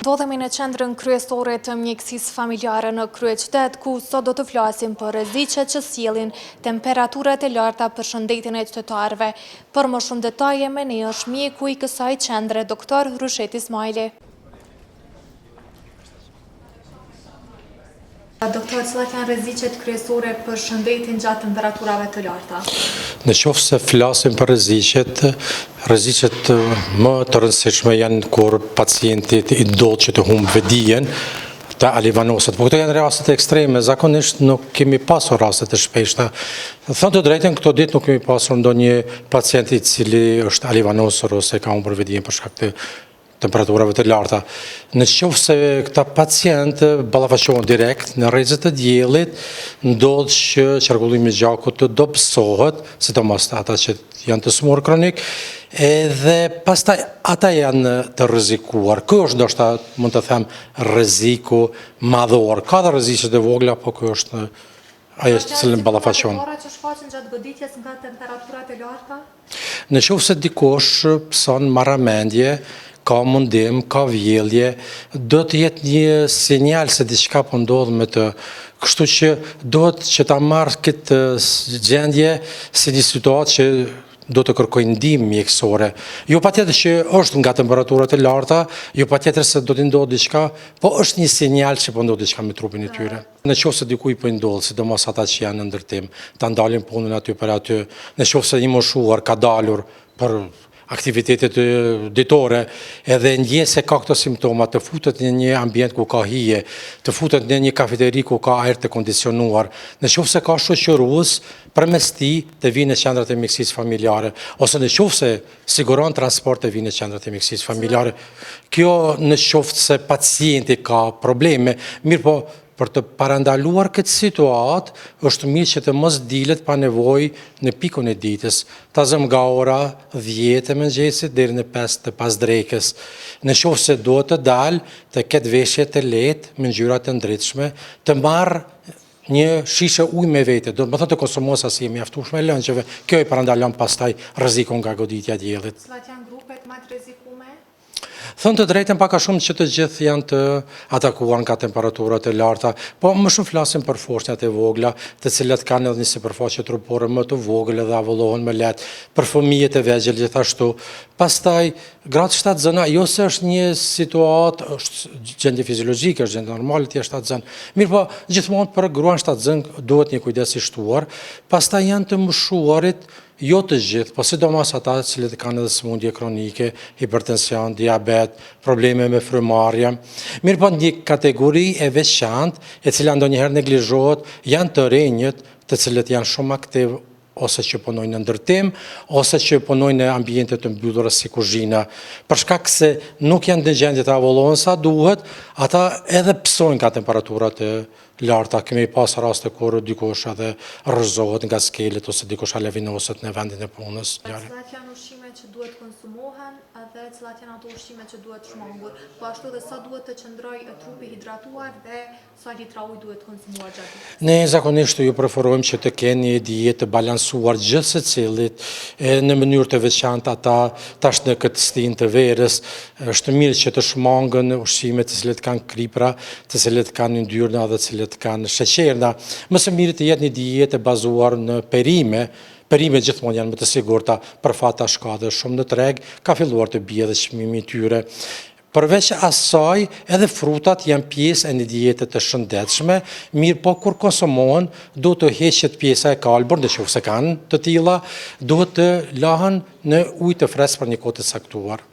Ndodhemi në qendrën kryesore të mjekësisë familjare në kryeqytet, ku sot do të flasim për rreziqet që sjellin temperaturat e larta për shëndetin e qytetarëve. Për më shumë detaje me ne është mjeku i kësaj qendre, doktor Rushet Ismaili. Doktor, cilat janë rreziqet kryesore për shëndetin gjatë temperaturave të larta? Në qoftë se flasim për rreziqet më të rëndësishme janë kur pacientit i ndodh që të humbë dijen, të alivanosët. Po këto janë rastet ekstreme, zakonisht nuk kemi pasur rastet e shpeshta. Thënë të drejtën, këto ditë nuk kemi pasur ndonjë pacient i cili është alivanosur ose ka humbur dijen për shkak të temperaturave të larta. Në qoftë se këta pacient ballafaqohen direkt në rrezet të diellit, ndodh që qarkullimi i gjakut të dobësohet, sidomos ata që janë të smur kronik, edhe pastaj ata janë të rrezikuar. Ky është ndoshta mund të them rreziku madhor. Ka dhe rreziqe të vogla, po ky është ajo që cilën ballafaqohen. Që shfaqen gjatë goditjes nga temperaturat e larta? Në qoftë se dikush pëson marramendje, ka mundim, ka vjellje, do të jetë një sinjal se diçka po ndodh me të. Kështu që duhet që ta marrë këtë gjendje si një situatë që do të kërkojë ndihmë mjekësore. Jo patjetër që është nga temperaturat e larta, jo patjetër se do të ndodhë diçka, po është një sinjal që po ndodh diçka me trupin e tyre. Në qoftë se dikujt po i ndodh, sidomos ata që janë në ndërtim, ta ndalin punën aty për aty. Në qoftë se i moshuar ka dalur për aktivitetet ditore, edhe ndjen se ka këto simptoma, të futet në një ambient ku ka hije, të futet në një kafeteri ku ka ajër të kondicionuar, në qoftë se ka shoqërues, përmes tij të vinë në qendrat e mjekësisë familjare, ose në qoftë se siguron transport të vinë në qendrat e mjekësisë familjare. Kjo në qoftë se pacienti ka probleme, mirë po për të parandaluar këtë situatë, është mirë që të mos dilet pa nevojë në pikun e ditës. Ta zëm nga ora 10 e mëngjesit deri në 5 të pasdrekës. Në qoftë se duhet të dalë, të ketë veshje të lehtë me ngjyra të ndritshme, të marrë një shishe ujë me vete, do të thotë të konsumos asnjë mjaftueshme lëngjeve. Kjo i parandalon pastaj rrezikun nga goditja e diellit. Cilat janë grupet më të rrezikume? Thënë të drejtën pak a shumë që të gjithë janë të atakuar nga temperaturat e larta, po më shumë flasim për foshnjat e vogla, të cilat kanë edhe një sipërfaqe trupore më të vogël dhe avollohen më lehtë, për fëmijët e vegjël gjithashtu. Pastaj, gratë shtatzëna, jo se është një situatë, është gjendje fiziologjike, është gjendje normale të shtatzën. Mirë po, gjithmonë për gruan shtatzën duhet një kujdes i shtuar. Pastaj janë të moshuarit, jo të gjithë, po sidomos ata që kanë edhe sëmundje kronike, hipertension, diabet, probleme me frymarrje. Mirë po një kategori e veçantë, e cila ndonjëherë neglizhohet, janë të rinjët, të cilët janë shumë aktiv, ose që punojnë në ndërtim, ose që punojnë në ambiente të mbyllura si kuzhina. Për shkak se nuk janë në gjendje të avollohen sa duhet, ata edhe psojnë nga temperaturat e larta. Kemi pas raste kur dikush edhe rrëzohet nga skelet ose dikush alavinoset në vendin e punës. Cilat janë ushqimet që duhet konsumohen dhe cilat janë ato ushqimet që duhet shmangur, po ashtu dhe sa duhet të qëndrojë trupi hidratuar dhe sa litra ujë duhet konsumuar gjatë ditës? Ne zakonisht ju preferojmë që të keni një dietë të balansuar gjithë secilit, në mënyrë të veçantë ata tash në këtë stin të verës, është mirë që të shmangën ushqime të cilat kanë kripra, të cilat kanë yndyrna dhe të cilat kanë sheqerna. Më së miri të jetë një dietë e bazuar në perime. Perimet gjithmonë janë më të sigurta, për fat tash ka dhe shumë në treg, ka filluar të bie dhe çmimi i tyre. Përveç asaj, edhe frutat janë pjesë e një diete të shëndetshme, mirë po kur konsumohen, duhet të heqet pjesa e kalbur, nëse kanë të tilla, duhet të lahen në ujë të freskët për një kohë të caktuar.